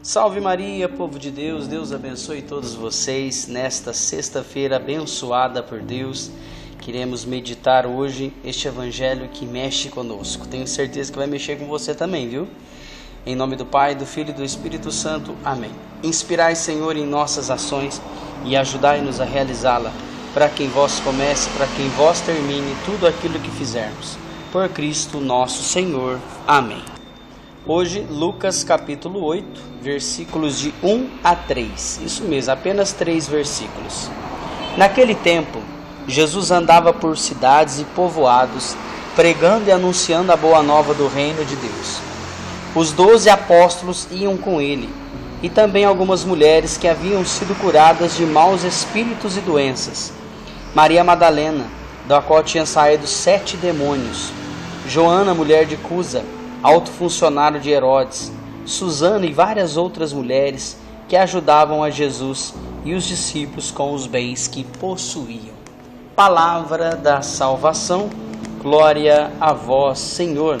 Salve Maria, povo de Deus, Deus abençoe todos vocês nesta sexta-feira abençoada por Deus. Queremos meditar hoje este evangelho que mexe conosco. Tenho certeza que vai mexer com você também, viu? Em nome do Pai, do Filho e do Espírito Santo. Amém. Inspirai, Senhor, em nossas ações e ajudai-nos a realizá-la, para que em vós comece, para que em vós termine tudo aquilo que fizermos. Por Cristo nosso Senhor. Amém. Hoje, Lucas capítulo 8, versículos de 1 a 3. Isso mesmo, apenas 3 versículos. Naquele tempo, Jesus andava por cidades e povoados, pregando e anunciando a boa nova do reino de Deus. Os 12 apóstolos iam com ele, e também algumas mulheres que haviam sido curadas de maus espíritos e doenças. Maria Madalena, da qual tinha saído 7 demônios. Joana, mulher de Cusa, alto funcionário de Herodes, Susana e várias outras mulheres que ajudavam a Jesus e os discípulos com os bens que possuíam. Palavra da salvação, glória a vós, Senhor.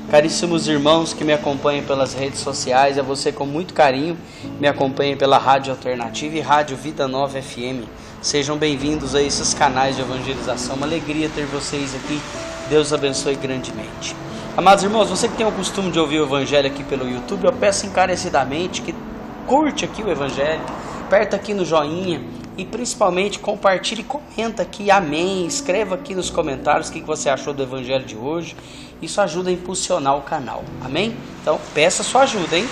Caríssimos irmãos que me acompanham pelas redes sociais, a você com muito carinho, me acompanhem pela Rádio Alternativa e Rádio Vida Nova FM. Sejam bem-vindos a esses canais de evangelização, uma alegria ter vocês aqui, Deus abençoe grandemente. Amados irmãos, você que tem o costume de ouvir o Evangelho aqui pelo YouTube, eu peço encarecidamente que curte aqui o Evangelho, aperta aqui no joinha e principalmente compartilhe e comenta aqui, amém, escreva aqui nos comentários o que você achou do Evangelho de hoje, isso ajuda a impulsionar o canal, amém? Então peça sua ajuda, hein?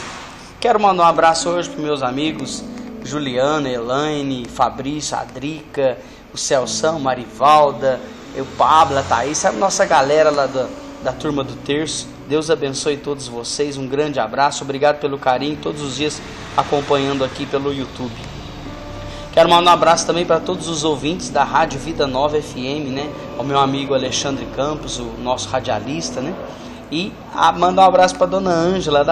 Quero mandar um abraço hoje para meus amigos Juliana, Elaine, Fabrício, Adrica, o Celção, Marivalda, o Pablo, a Thaís, sabe nossa galera lá da turma do terço. Deus abençoe todos vocês, um grande abraço, obrigado pelo carinho, todos os dias acompanhando aqui pelo YouTube. Quero mandar um abraço também para todos os ouvintes da Rádio Vida Nova FM, né? Ao meu amigo Alexandre Campos, o nosso radialista, né? E mandar um abraço para Dona Ângela,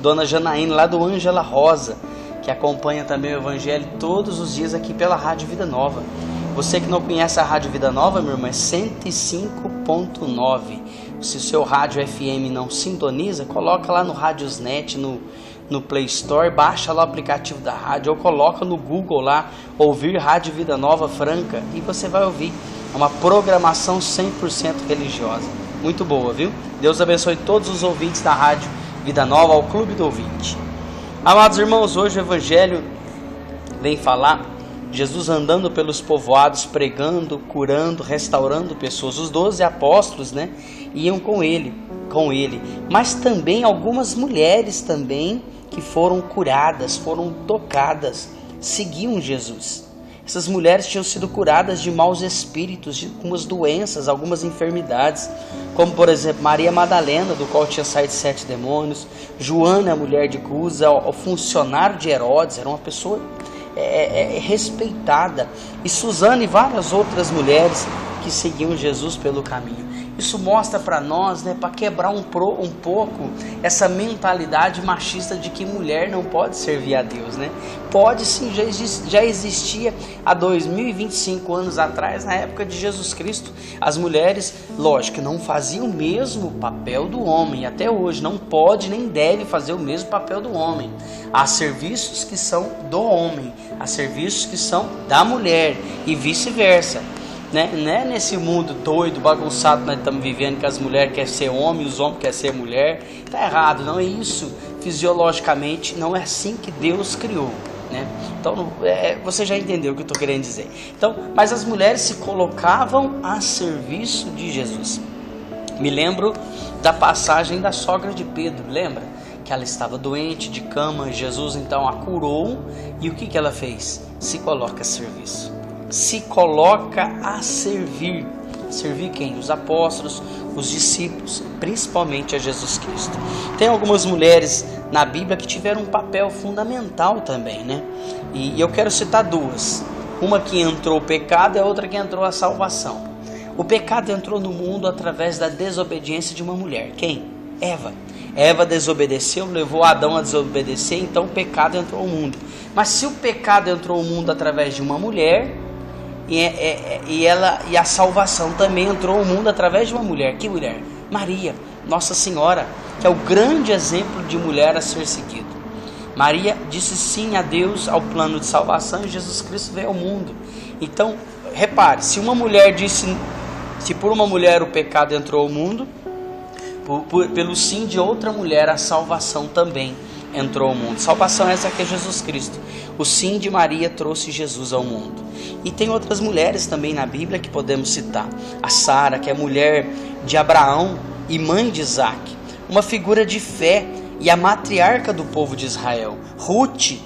Dona Janaína, lá do Ângela Rosa, que acompanha também o Evangelho todos os dias aqui pela Rádio Vida Nova. Você que não conhece a Rádio Vida Nova, meu irmão, é 105.9. Se o seu rádio FM não sintoniza, coloca lá no Radiosnet, no Play Store, baixa lá o aplicativo da rádio, ou coloca no Google lá, ouvir Rádio Vida Nova Franca, e você vai ouvir. É uma programação 100% religiosa. Muito boa, viu? Deus abençoe todos os ouvintes da Rádio Vida Nova, ao Clube do Ouvinte. Amados irmãos, hoje o Evangelho vem falar Jesus andando pelos povoados, pregando, curando, restaurando pessoas. Os 12 apóstolos, né, iam com ele. Mas também algumas mulheres também que foram curadas, foram tocadas, seguiam Jesus. Essas mulheres tinham sido curadas de maus espíritos, de algumas doenças, algumas enfermidades, como por exemplo Maria Madalena, do qual tinha saído 7 demônios, Joana, a mulher de Cusa, o funcionário de Herodes, era uma pessoa respeitada, e Susana e várias outras mulheres que seguiam Jesus pelo caminho. Isso mostra para nós, né, para quebrar um pouco essa mentalidade machista de que mulher não pode servir a Deus, né? Pode sim, já existia há 2025 anos atrás, na época de Jesus Cristo. As mulheres, lógico, não faziam o mesmo papel do homem, até hoje não pode nem deve fazer o mesmo papel do homem. Há serviços que são do homem, há serviços que são da mulher e vice-versa. Não é nesse mundo doido, bagunçado que nós estamos vivendo, que as mulheres querem ser homem e os homens querem ser mulher. Está errado, não é isso. Fisiologicamente não é assim que Deus criou, né? Então você já entendeu o que eu estou querendo dizer. Então, mas as mulheres se colocavam a serviço de Jesus. Me lembro da passagem da sogra de Pedro, lembra? Que ela estava doente, de cama, Jesus então a curou, e o que ela fez? Se coloca a serviço. Se coloca a servir. Servir quem? Os apóstolos, os discípulos, principalmente a Jesus Cristo. Tem algumas mulheres na Bíblia que tiveram um papel fundamental também, né? E eu quero citar duas. Uma que entrou o pecado e a outra que entrou a salvação. O pecado entrou no mundo através da desobediência de uma mulher. Quem? Eva. Eva desobedeceu, levou Adão a desobedecer, então o pecado entrou no mundo. Mas se o pecado entrou no mundo através de uma mulher, e a salvação também entrou no mundo através de uma mulher. Que mulher? Maria, Nossa Senhora, que é o grande exemplo de mulher a ser seguido. Maria disse sim a Deus, ao plano de salvação, e Jesus Cristo veio ao mundo. Então, repare, se por uma mulher o pecado entrou ao mundo, pelo sim de outra mulher a salvação também entrou ao mundo. Salvação essa que é Jesus Cristo. O sim de Maria trouxe Jesus ao mundo. E tem outras mulheres também na Bíblia que podemos citar. A Sara, que é mulher de Abraão e mãe de Isaac, uma figura de fé e a matriarca do povo de Israel. Ruth,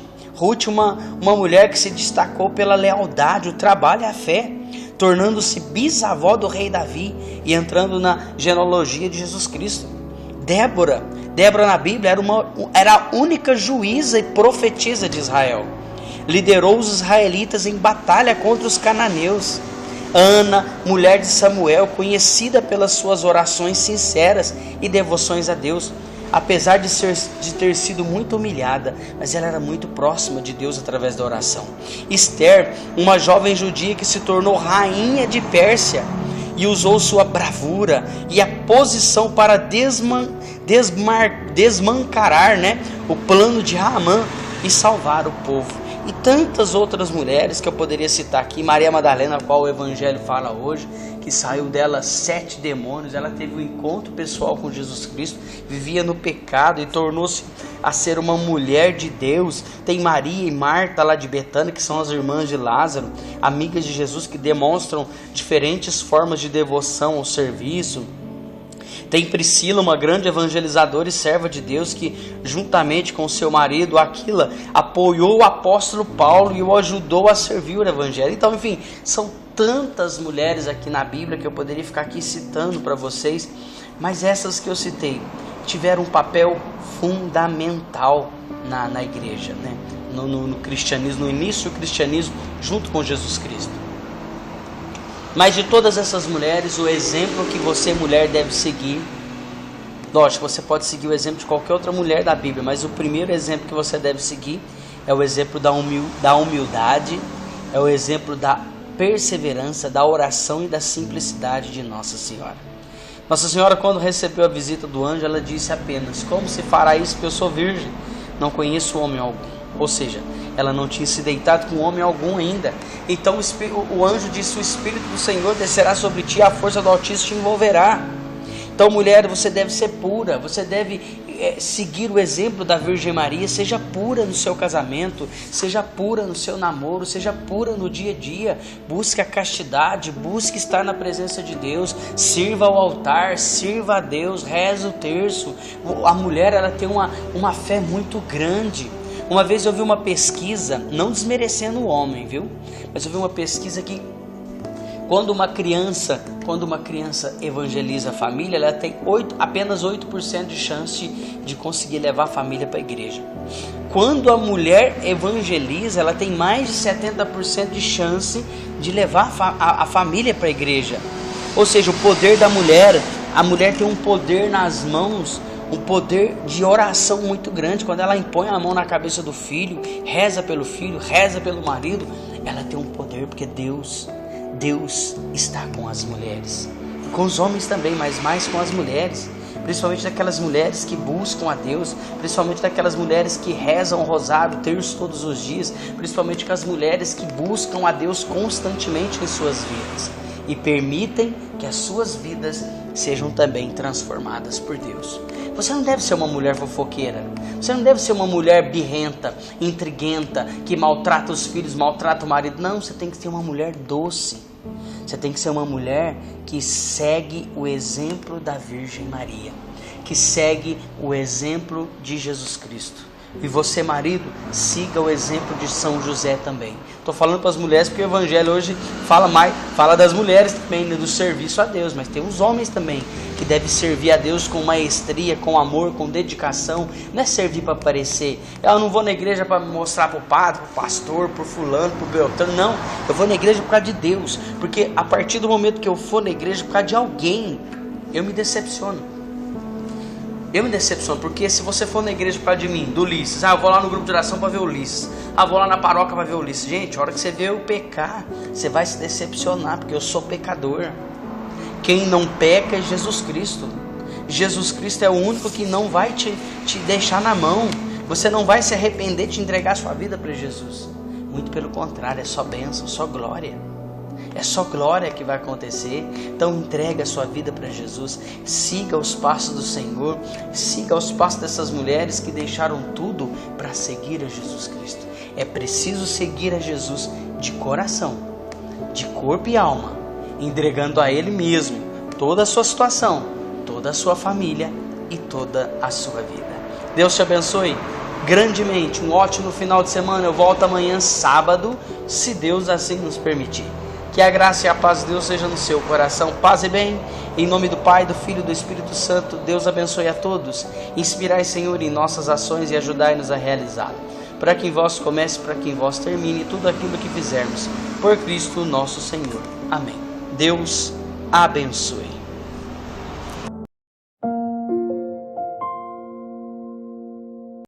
uma mulher que se destacou pela lealdade, o trabalho e a fé, tornando-se bisavó do rei Davi e entrando na genealogia de Jesus Cristo. Débora na Bíblia era a única juíza e profetisa de Israel. Liderou os israelitas em batalha contra os cananeus. Ana, mulher de Samuel, conhecida pelas suas orações sinceras e devoções a Deus, apesar de ter sido muito humilhada, mas ela era muito próxima de Deus através da oração. Esther, uma jovem judia que se tornou rainha de Pérsia e usou sua bravura e a posição para desmancarar, o plano de Haamã e salvar o povo. E tantas outras mulheres que eu poderia citar aqui. Maria Madalena, a qual o Evangelho fala hoje, que saiu dela 7 demônios. Ela teve um encontro pessoal com Jesus Cristo, vivia no pecado e tornou-se a ser uma mulher de Deus. Tem Maria e Marta lá de Betânia, que são as irmãs de Lázaro, amigas de Jesus, que demonstram diferentes formas de devoção ao serviço. Tem Priscila, uma grande evangelizadora e serva de Deus, que juntamente com seu marido Aquila apoiou o apóstolo Paulo e o ajudou a servir o evangelho. Então, enfim, são tantas mulheres aqui na Bíblia que eu poderia ficar aqui citando para vocês, mas essas que eu citei tiveram um papel fundamental na igreja, no cristianismo, no início do cristianismo, junto com Jesus Cristo. Mas de todas essas mulheres, o exemplo que você, mulher, deve seguir, lógico, você pode seguir o exemplo de qualquer outra mulher da Bíblia, mas o primeiro exemplo que você deve seguir é o exemplo da humildade, é o exemplo da perseverança, da oração e da simplicidade de Nossa Senhora. Nossa Senhora, quando recebeu a visita do anjo, ela disse apenas: como se fará isso, porque eu sou virgem, não conheço homem algum. Ou seja, ela não tinha se deitado com homem algum ainda. Então o anjo disse: o Espírito do Senhor descerá sobre ti, a força do Altíssimo te envolverá. Então, mulher, você deve ser pura, você deve seguir o exemplo da Virgem Maria. Seja pura no seu casamento, seja pura no seu namoro, seja pura no dia a dia. Busque a castidade, busque estar na presença de Deus, sirva ao altar, sirva a Deus, reze o terço. A mulher, ela tem uma fé muito grande. Uma vez eu vi uma pesquisa, não desmerecendo o homem, viu? Mas eu vi uma pesquisa que quando uma criança evangeliza a família, ela tem apenas 8% de chance de conseguir levar a família para a igreja. Quando a mulher evangeliza, ela tem mais de 70% de chance de levar a família para a igreja. Ou seja, o poder da mulher, a mulher tem um poder nas mãos, um poder de oração muito grande. Quando ela impõe a mão na cabeça do filho, reza pelo filho, reza pelo marido, ela tem um poder, porque Deus está com as mulheres, com os homens também, mas mais com as mulheres, principalmente daquelas mulheres que buscam a Deus, principalmente daquelas mulheres que rezam o rosário, o terço todos os dias, principalmente com as mulheres que buscam a Deus constantemente em suas vidas e permitem que as suas vidas sejam também transformadas por Deus. Você não deve ser uma mulher fofoqueira, você não deve ser uma mulher birrenta, intriguenta, que maltrata os filhos, maltrata o marido. Não, você tem que ser uma mulher doce. Você tem que ser uma mulher que segue o exemplo da Virgem Maria, que segue o exemplo de Jesus Cristo. E você, marido, siga o exemplo de São José também. Estou falando para as mulheres porque o Evangelho hoje fala das mulheres também, do serviço a Deus, mas tem os homens também que devem servir a Deus com maestria, com amor, com dedicação. Não é servir para aparecer. Eu não vou na igreja para mostrar para o padre, para o pastor, para o fulano, para o beltrano. Não, eu vou na igreja por causa de Deus, porque a partir do momento que eu for na igreja por causa de alguém, eu me decepciono. Porque se você for na igreja por causa de mim, do Ulisses, eu vou lá no grupo de oração para ver o Ulisses, vou lá na paróquia para ver o Ulisses. Gente, a hora que você vê eu pecar, você vai se decepcionar, porque eu sou pecador. Quem não peca é Jesus Cristo. Jesus Cristo é o único que não vai te deixar na mão. Você não vai se arrepender de entregar sua vida para Jesus. Muito pelo contrário, é só bênção, só glória. É só glória que vai acontecer. Então entrega a sua vida para Jesus. Siga os passos do Senhor. Siga os passos dessas mulheres que deixaram tudo para seguir a Jesus Cristo. É preciso seguir a Jesus de coração, de corpo e alma, entregando a Ele mesmo toda a sua situação, toda a sua família e toda a sua vida. Deus te abençoe grandemente. Um ótimo final de semana. Eu volto amanhã, sábado, se Deus assim nos permitir. Que a graça e a paz de Deus seja no seu coração. Paz e bem. Em nome do Pai, do Filho e do Espírito Santo. Deus abençoe a todos. Inspirai, Senhor, em nossas ações e ajudai-nos a realizá-lo. Para que em vós comece, para que em vós termine tudo aquilo que fizermos. Por Cristo nosso Senhor. Amém. Deus abençoe.